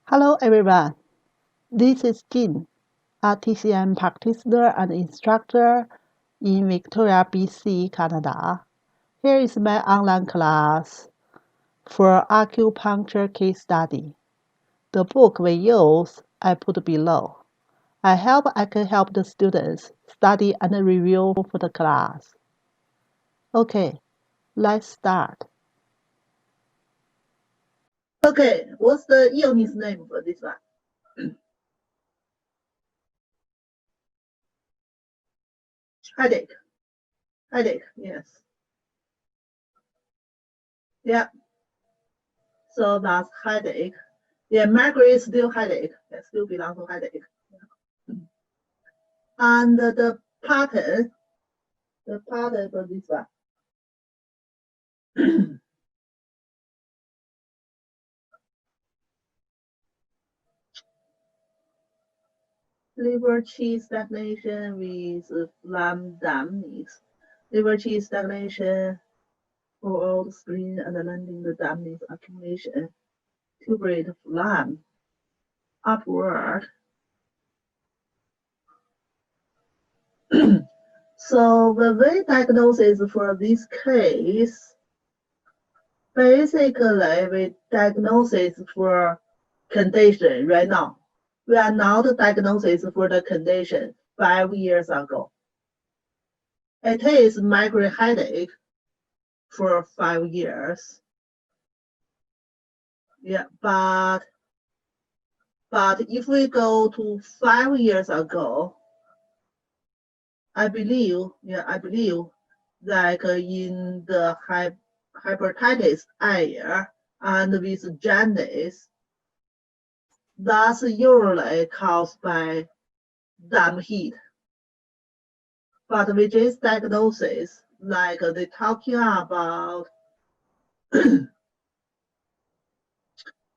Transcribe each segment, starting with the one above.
Hello everyone, this is Jin, a TCM practitioner and instructor in Victoria, BC, Canada. Here is my online class for acupuncture case study. The book we use I put below. I can help the students study and review for the class. Okay, let's start. Okay, what's the illness name for this one? Headache. Headache, yes. Yeah, so that's headache. Yeah, migraine is still headache. It still belongs to headache. And the pattern for this one. Liver qi stagnation with phlegm dampness. Liver qi stagnation for all the spleen and landing the dampness accumulation. Tuberate phlegm upward. So the way diagnosis for this case, basically we diagnosis for condition right now. We are not diagnosis for the condition 5 years ago. It is migraine headache for 5 years. Yeah, but if we go to 5 years ago, I believe like in the hepatitis area and with jaundice, that's usually caused by damp heat. But with this diagnosis, like they talking about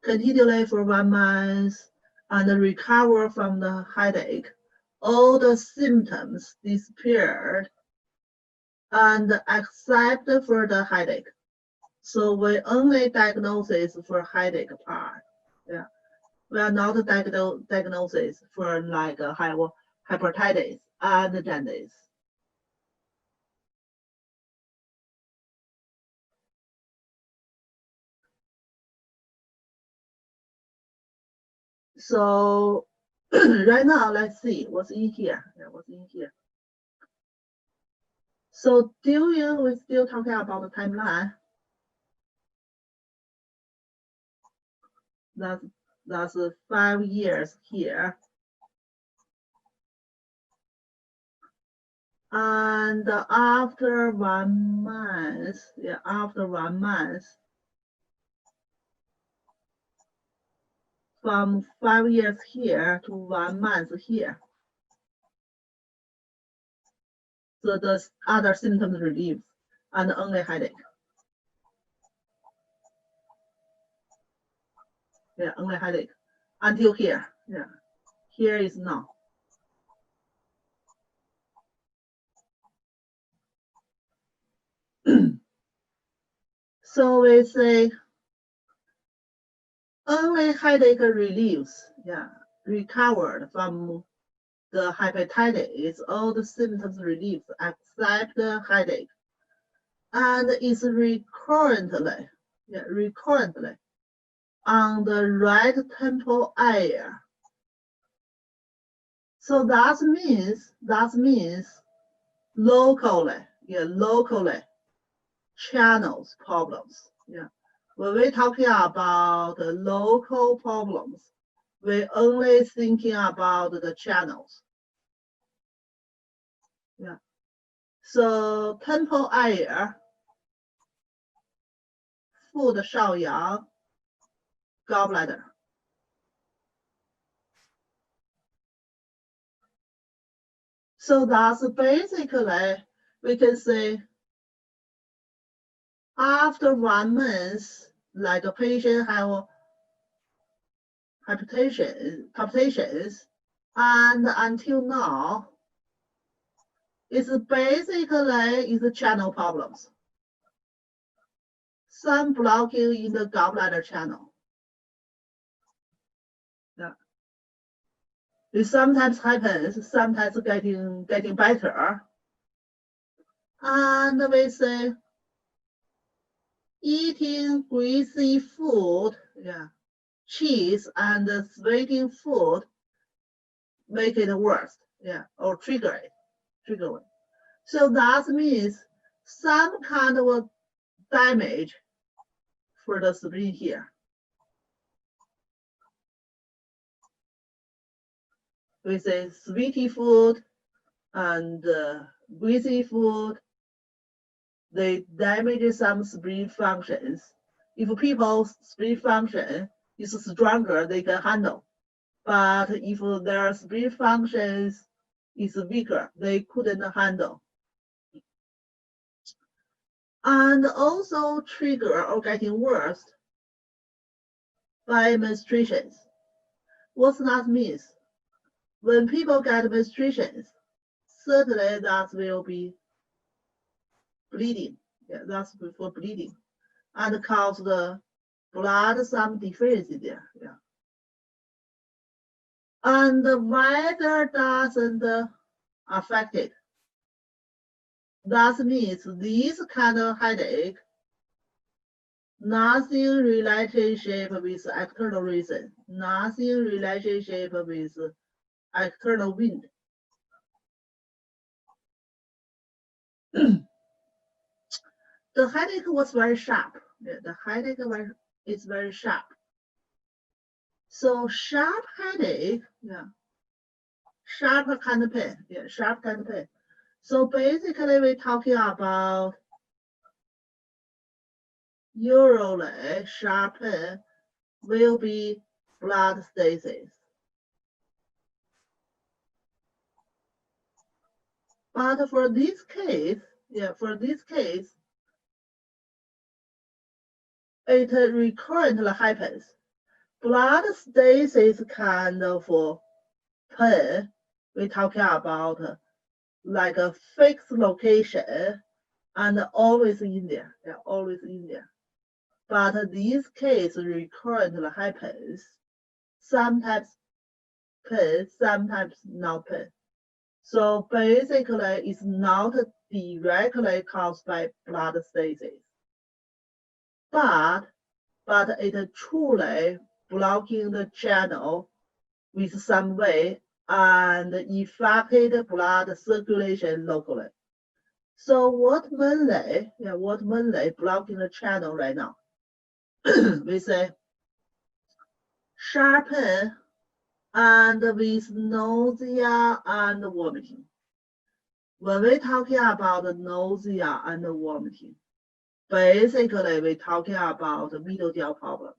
continually for 1 month and recover from the headache, all the symptoms disappeared and except for the headache. So we only diagnosis for headache part. Yeah. We are not diagnosis for like hepatitis and jaundice. So right now, let's see what's in here. Yeah, what's in here. So we're still talking about the timeline. That's 5 years here. And after 1 month, from 5 years here to 1 month here. So the other symptoms relief and only headache. Yeah, only headache until here. Yeah, here is now. So we say only headache relieves. Yeah, recovered from the hepatitis, all the symptoms relieved except the headache, and is recurrently on the right temple area. So that means locally channels problems. Yeah. When we're talking about the local problems, we're only thinking about the channels. Yeah. So temple area, 腹的少阳 gallbladder. So that's basically, we can say, after 1 month, like a patient have palpitations, and until now, it's basically channel problems. Some blocking in the gallbladder channel. Yeah. It sometimes happens, sometimes getting better. And we say eating greasy food, yeah, cheese and sweeting food make it worse, yeah, or trigger it. So that means some kind of damage for the spleen here. We say sweetie food and greasy food, they damage some spleen functions. If people's spleen function is stronger, they can handle. But if their spleen functions is weaker, they couldn't handle. And also trigger or getting worse by menstruations. What that means? When people get menstruations, certainly that will be bleeding. Yeah, that's for bleeding and cause the blood some deficiency there. Yeah. And the weather doesn't affect it. That means this kind of headache, nothing relationship with external reason, nothing relationship with external wind. The headache was very sharp. Yeah, the headache is very sharp. So sharp headache, yeah, sharp kind of pain, yeah, sharp kind of pain. So basically, we're talking about usually sharp pain will be blood stasis. But for this case, yeah, it recurrently happens. Blood stasis kind of pain, we're talking about like a fixed location and always in there. Yeah, always in there. But this case recurrently happens. Sometimes pain, sometimes not pain. So basically, it's not directly caused by blood stasis, but it truly blocking the channel with some way and affected blood circulation locally. So what mainly blocking the channel right now? We say sharp pain and with nausea and vomiting. When we're talking about nausea and vomiting, basically we're talking about middle jaw problems.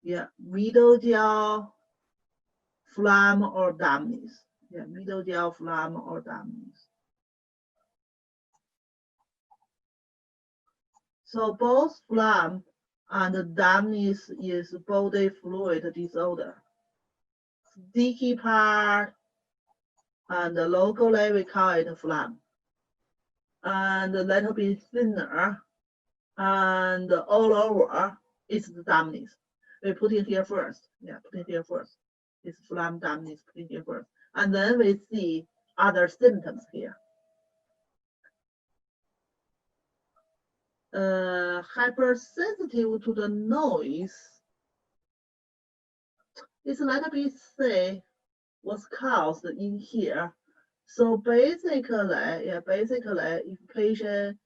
Yeah, middle jaw phlegm or dampness. Yeah, middle jaw phlegm or dampness. So both phlegm and dampness is body fluid disorder. Sticky part and locally we call it phlegm. And a little bit thinner and all over it's the dampness. We put it here first. Yeah, put it here first. It's phlegm dampness, put it here first. And then we see other symptoms here. Hypersensitive to the noise. It's a little bit say what's caused in here. So basically, if patient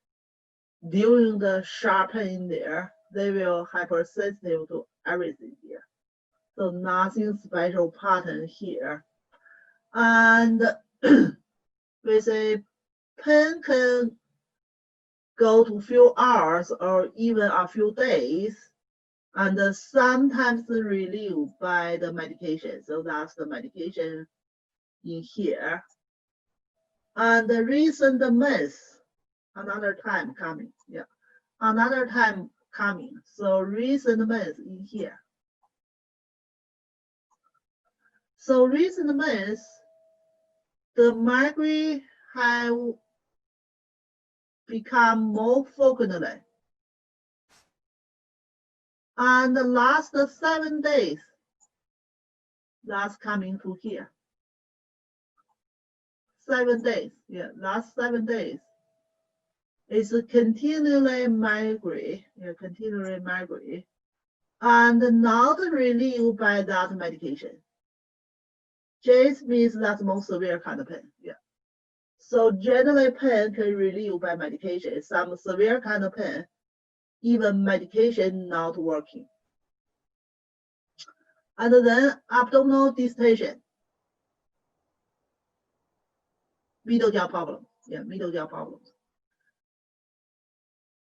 during the sharp pain there, they will hypersensitive to everything here. So nothing special pattern here. And we say pain can go to few hours or even a few days, and sometimes relieved by the medication. So that's the medication in here. And the recent months, another time coming. Yeah, another time coming. So recent months in here. So recent months, the migraine have become more frequently. And the last 7 days, That's coming to here. 7 days, yeah, last 7 days. It's continually migrate, yeah, continually migrate, and not relieved by that medication. J means that's most severe kind of pain, yeah. So generally pain can relieve by medication. Some severe kind of pain, even medication not working. And then abdominal distension, middle jaw problem, yeah, middle jaw problems.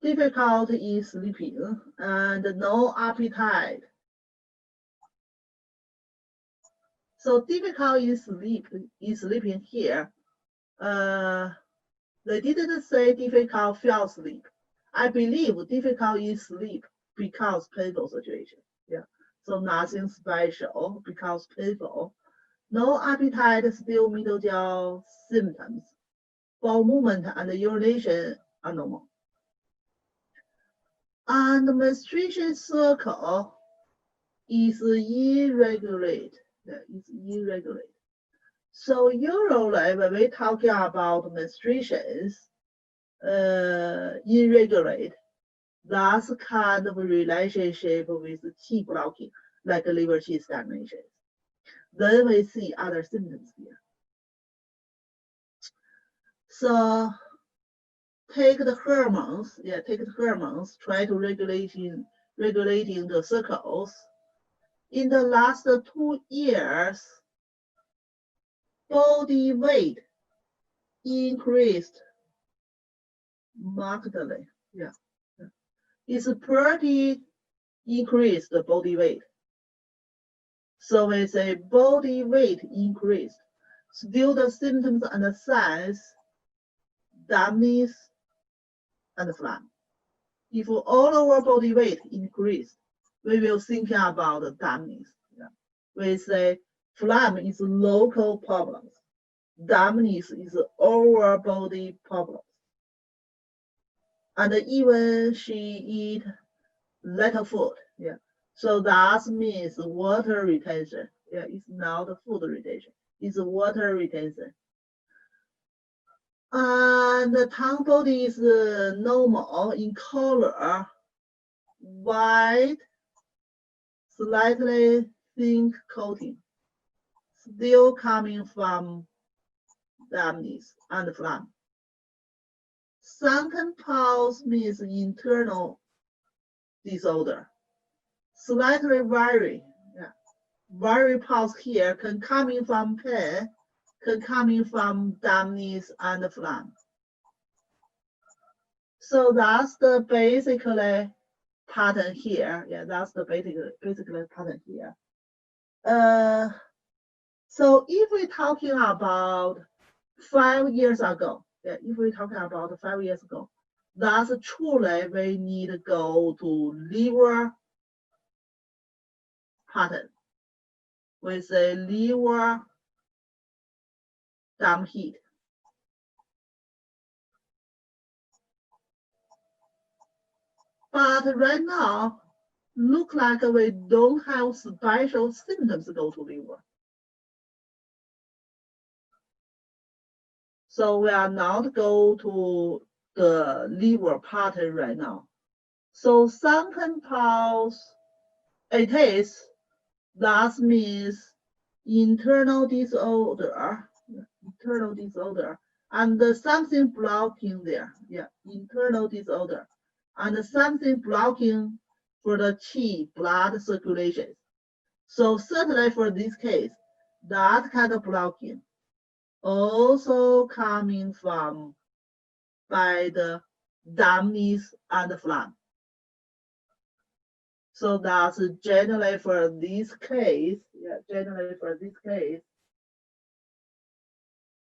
Difficult in sleeping and no appetite. So difficult in sleeping here. They didn't say difficult fell asleep. I believe difficult in sleep because painful situation. Yeah. So nothing special because painful. No appetite, still middle jaw symptoms. Bowel movement and urination are normal. And the menstruation cycle is irregular. Yeah, it's irregular. So usually when we talking about menstruations, irregular, that's kind of relationship with qi blocking, like liver qi stagnation. Then we see other symptoms here. So take the hormones, yeah, take the hormones, try to regulating the cycles. In the last 2 years, body weight increased markedly. Yeah. It's pretty increased body weight. So we say body weight increased. Still the symptoms and the signs, dampness and phlegm. If all our body weight increased, we will think about dampness. Yeah. We say phlegm is local problems. Dampness is our body problems. And even she eat little food, yeah. So that means water retention. Yeah, it's not food retention, it's water retention. And the tongue body is normal in color, white, slightly thin coating, still coming from dampness and phlegm. Sunken pulse means internal disorder. Slightly vary, yeah. Vary pulse here can coming from pain, can coming from dampness and phlegm. So that's the basically pattern here. Yeah, that's the basically pattern here. So if we're talking about 5 years ago, yeah, if we're talking about 5 years ago, that's truly we need to go to liver pattern with a liver dump heat. But right now, look like we don't have special symptoms to go to liver. So we are not go to the liver pattern right now. So sunken pulse, it is, that means internal disorder, and something blocking there, yeah, internal disorder, and something blocking for the qi blood circulation. So certainly for this case, that kind of blocking also coming from by the dampness and phlegm. So that's generally for this case, yeah, generally for this case.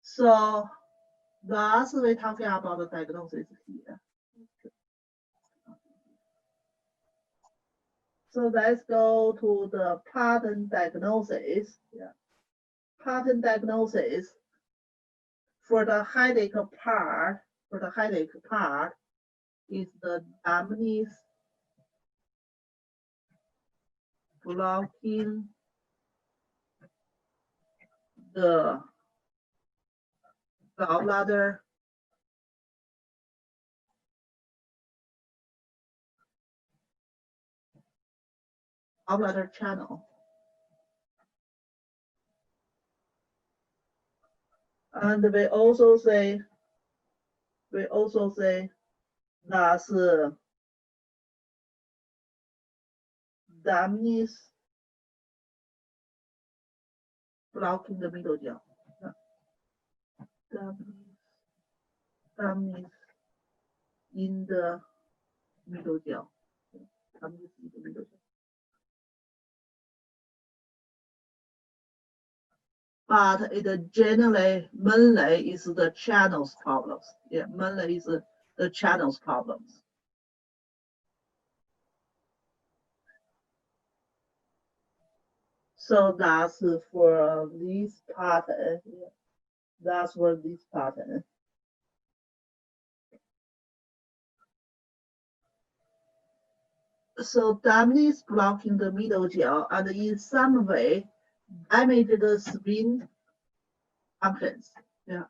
So that's we're talking about the diagnosis here. So let's go to the pattern diagnosis. Yeah. Pattern diagnosis for the headache part, is the dampness blocking the gallbladder channel. And we also say that's damage blocking the middle jaw. Damage in the middle jaw. Damage in the middle jaw. But it generally, mainly is the channels problems. Yeah, mainly is the channels problems. So that's for this pattern. Yeah. That's for this pattern. So damage is blocking the middle jaw and in some way damage the spleen functions. Yeah.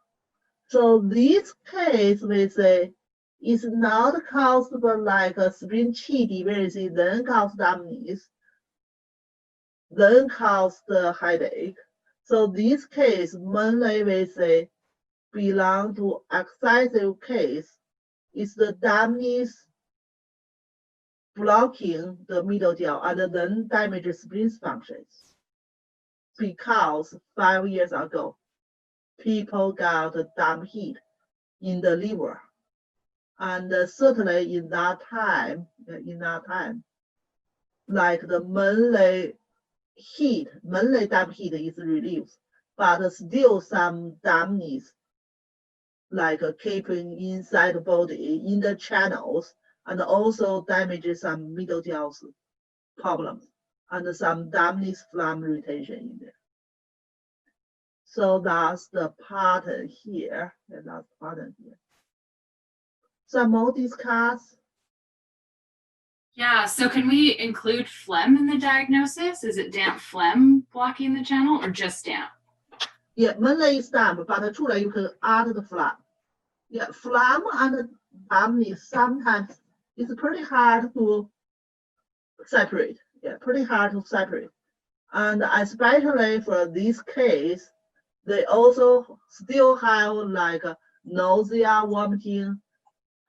So this case we say is not caused by like a spleen qi deficiency, then cause damage, then cause the headache. So this case mainly we say belong to excessive case. Is the damage blocking the middle jaw and then damage spleen functions. Because 5 years ago, people got dumb heat in the liver. And certainly in that time, like the mainly dumb heat is reduced, but still some dampness, like keeping inside the body in the channels, and also damages some middle jaw problems, and some dampness phlegm retention in there. So that's the pattern here. Some more discuss. Yeah, so can we include phlegm in the diagnosis? Is it damp phlegm blocking the channel or just damp? Yeah, mainly is damp, but truly you can add the phlegm. Yeah, phlegm and dampness sometimes it's pretty hard to separate. Yeah, pretty hard to separate. And especially for this case, they also still have like nausea, vomiting.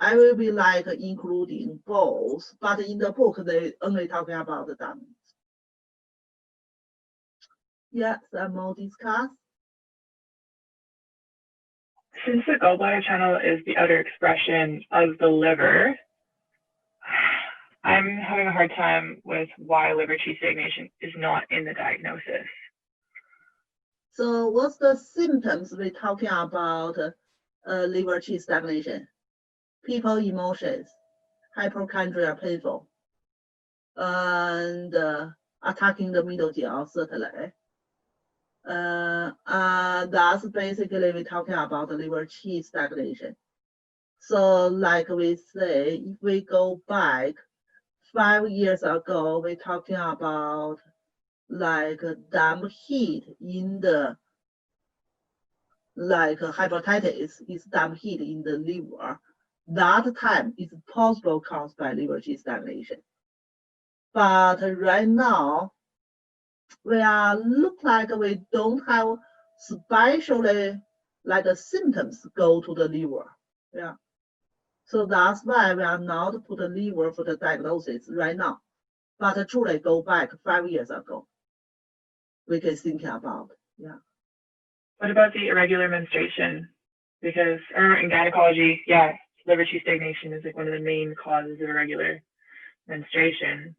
I will be like including both, but in the book they only talking about the dampness. Yeah, some more discuss. Since the gallbladder channel is the outer expression of the liver, I'm having a hard time with why liver qi stagnation is not in the diagnosis. So what's the symptoms we're talking about liver qi stagnation? People emotions, hypochondria painful, and attacking the middle jaw, certainly. That's basically we're talking about the liver qi stagnation. So like we say, if we go back 5 years ago, we're talking about like damp heat in the like hepatitis is damp heat in the liver. That time is possible caused by liver qi stagnation. But right now, we are look like we don't have especially like symptoms go to the liver. Yeah. So that's why we are not put the liver for the diagnosis right now. But truly go back 5 years ago, we can think about. Yeah. What about the irregular menstruation? Because in gynecology, yeah, liver qi stagnation is like one of the main causes of irregular menstruation.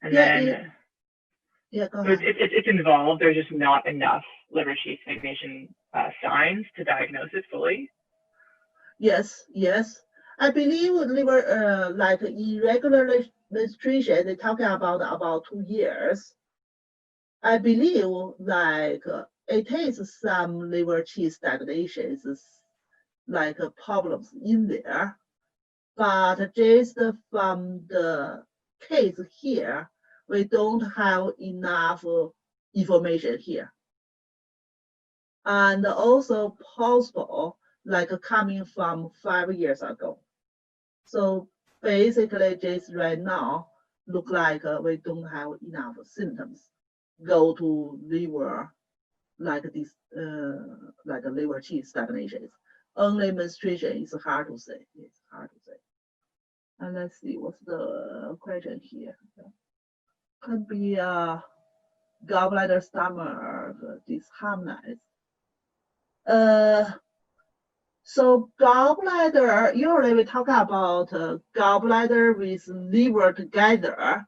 And then go ahead. It's involved. There's just not enough liver qi stagnation signs to diagnose it fully. Yes. I believe liver like irregular menstruation, they're talking about 2 years. I believe like it is some liver qi stagnations, like problems in there, but just from the case here, we don't have enough information here. and also possible like coming from 5 years ago. So basically, just right now, look like we don't have enough symptoms. Go to liver, like this, like a liver qi stagnation. Only menstruation is hard to say. It's hard to say. And let's see what's the question here. Could be gallbladder stomach disharmonized. So gallbladder, usually we talk about gallbladder with liver together,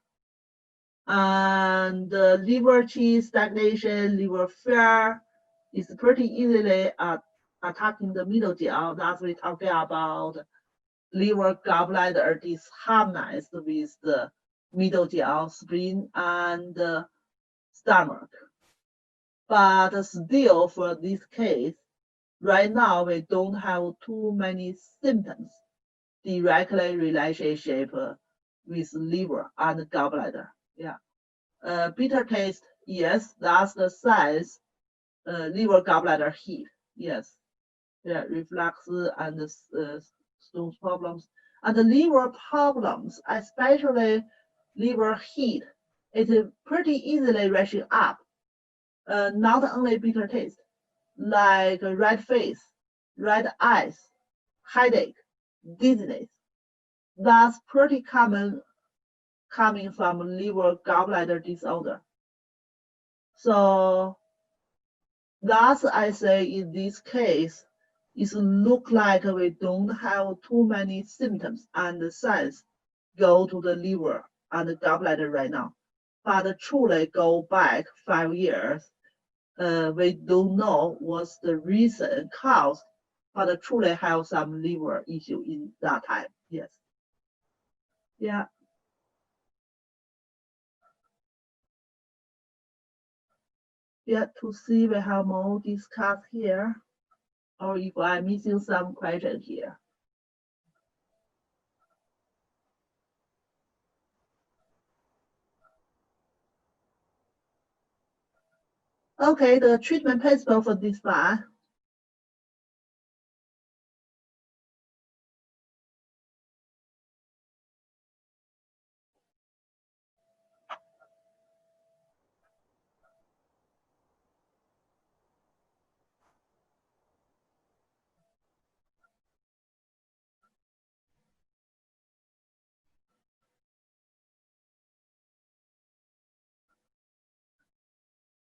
and liver qi stagnation, liver failure is pretty easily attacking the middle GL. That's we talking about liver gallbladder disharmonized with the middle GL, spleen, and stomach. But still, for this case, right now we don't have too many symptoms directly relationship with liver and gallbladder. Yeah. Bitter taste, yes, that's the size. Liver gallbladder heat, yes. Yeah, reflux and stones problems. And the liver problems, especially liver heat, it is pretty easily rushing up. Not only bitter taste, like red face, red eyes, headache, dizziness. That's pretty common coming from liver gallbladder disorder. So that's I say in this case, it look like we don't have too many symptoms and signs go to the liver and the gallbladder right now. But truly go back 5 years, we don't know what's the reason caused, but truly have some liver issue in that time. Yes. Yeah. Yeah, to see we have more discuss here, or if I'm missing some question here. Okay, the treatment principle for this one.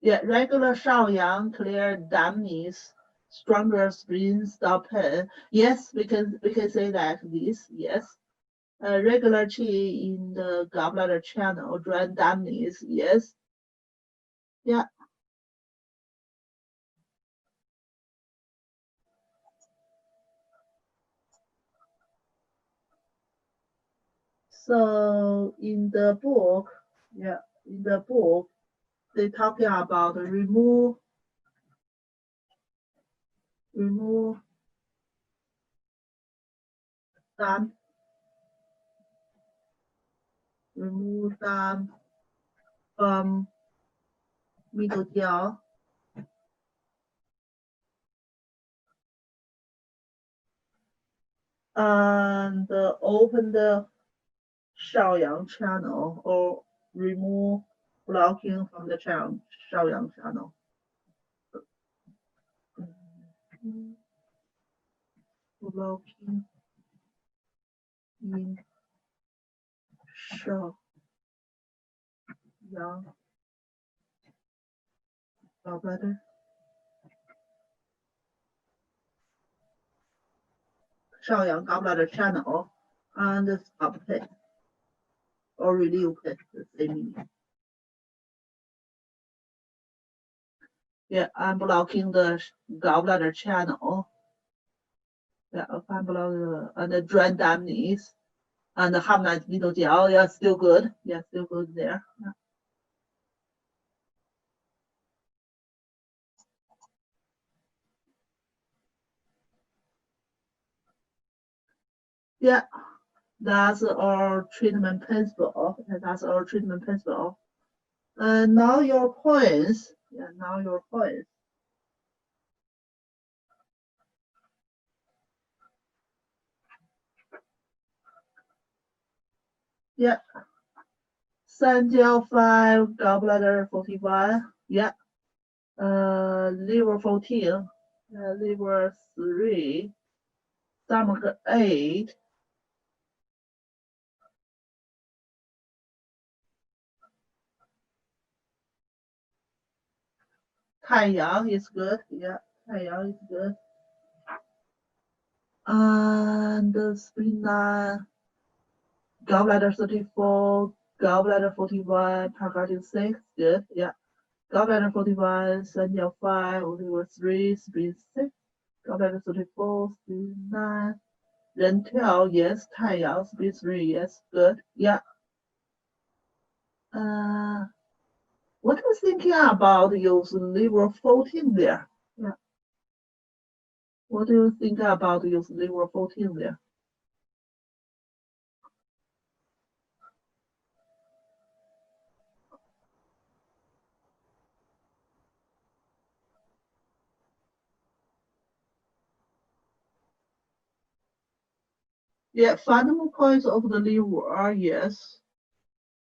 Yeah, regular 上扬, clear dampness, stronger spleen, stop pain. Yes, we can say that this, yes. Regular qi in the gallbladder channel, dry dampness, yes. Yeah. So in the book, yeah, in the book, they talking about remove damp, from middle jaw. And open the 少阳 channel or remove blocking from the channel, 少阳 channel. Blocking in 少阳 gallbladder. 少阳 gallbladder channel and stop pain or relieve pain, the same meaning. Yeah, I'm blocking the gallbladder channel. Yeah, I'm blocking and the drain dampness and the harmonized middle gel. Yeah, still good. Yeah, still good there. Yeah. Yeah, that's our treatment principle. That's our treatment principle. Now your points. Yeah, now your points. Yeah. 3焦5, gallbladder 41. Yeah. Liver 14. Liver 3. Stomach 8. Taiyang is good. Yeah. Taiyang is good. And spleen 9. Gallbladder 34. Gallbladder 41. Pancreatic 6. Good. Yeah. Gallbladder 41. 3焦5. Liver 3. Spleen 6. Gallbladder 34. Spleen 9. 人跳 yes. 太阳 spleen 3 yes. Good. Yeah. What are you thinking about use liver 14 there? Yeah. What do you think about use liver 14 there? Yeah, fundamental points of the liver, yes.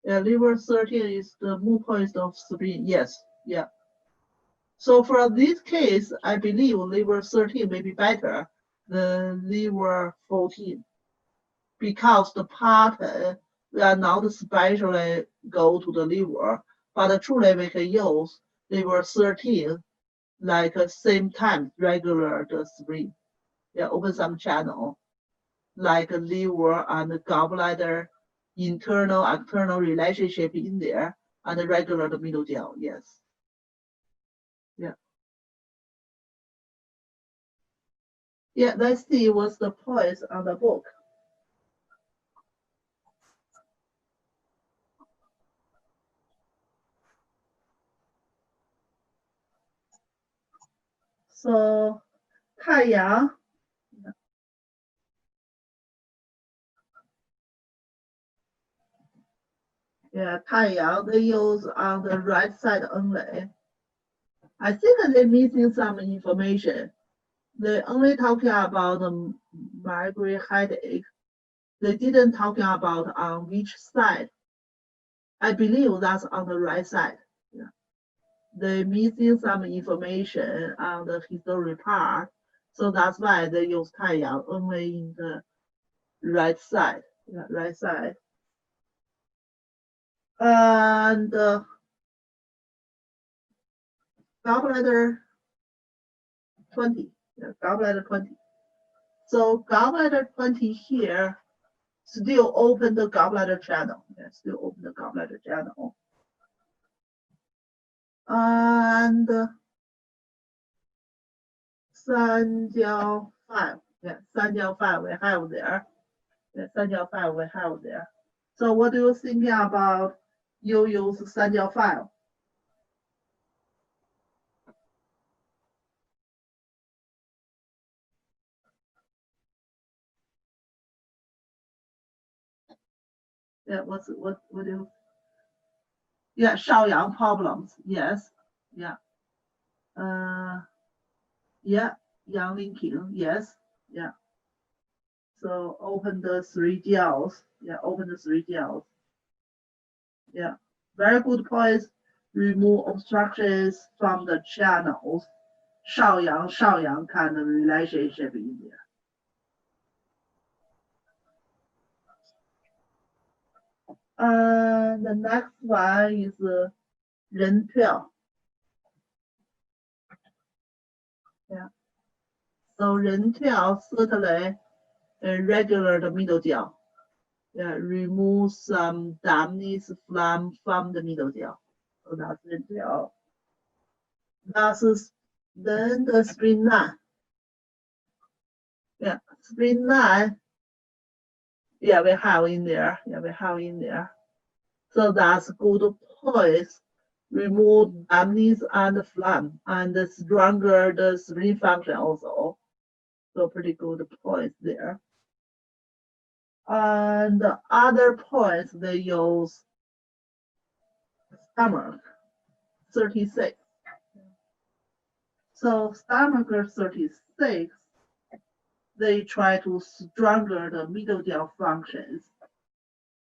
Yeah, liver 13 is the moon point of spleen, yes. Yeah. So for this case, I believe liver 13 may be better than liver 14 because the pattern we are not specially go to the liver, but truly we can use liver 13 like same time regular the spleen. Yeah, open some channel like liver and gallbladder, internal external relationship in there, and regular the middle gel. Yes. Yeah. Yeah, let's see what's the points on the book. So 太阳 yeah, 太阳 they use on the right side only. I think they're missing some information. They only talking about the migraine headache. They didn't talking about on which side. I believe that's on the right side. Yeah. They're missing some information on the history part. So that's why they use 太阳 only in the right side. Yeah, right side. And gallbladder 20. Yeah, gallbladder 20. So gallbladder 20 here still open the gallbladder channel. Yeah, still open the gallbladder channel. And 3焦5. Yeah, 3焦5 we have there. Yeah, 3焦5 we have there. So what do you think about you use 3焦5? Yeah, what do you? Yeah, 少阳 problems. Yes. Yeah. Yeah, yang linking. Yes. Yeah. So open the 3 gels. Yeah, open the 3 gels. Yeah, very good points. Remove obstructions from the channels. 少阳 kind of relationship in there. The next one is 人跳. Yeah. So 人跳 certainly regular the middle gel. Yeah, remove some dampness phlegm from the middle gel. So that's 人跳. That's then the spleen 9. Yeah, spleen 9. Yeah, we have in there. Yeah, we have in there. So that's good points. Remove dampness and phlegm and stronger the spleen function also. So pretty good points there. And the other points they use stomach 36. So stomach 36, they try to stronger the middle gel functions.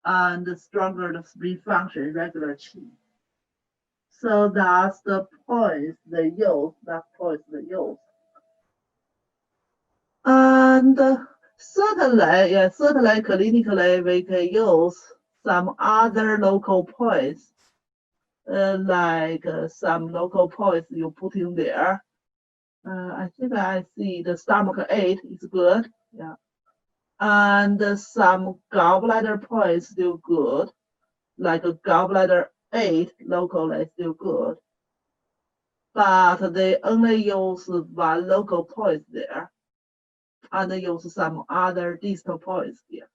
and stronger the spleen function, regular qi. So that's the points they use, that points they use. And certainly, yeah, certainly clinically we can use some other local points, like some local points you put in there. I think I see the stomach 8 is good, yeah. And some gallbladder points still good, like a gallbladder 8 locally still good. But they only use one local point there, and they use some other distal points here.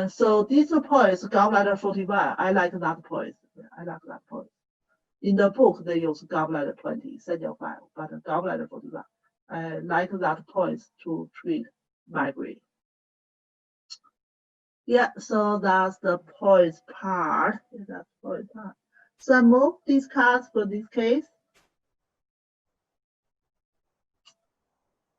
So distal points, gallbladder 41, I like that point. Yeah, I like that point. In the book, they use gallbladder 20, central 5, but gallbladder 41. I like that point to treat migraine. Yeah, so that's the points part. That's point part. Some more discuss for this case.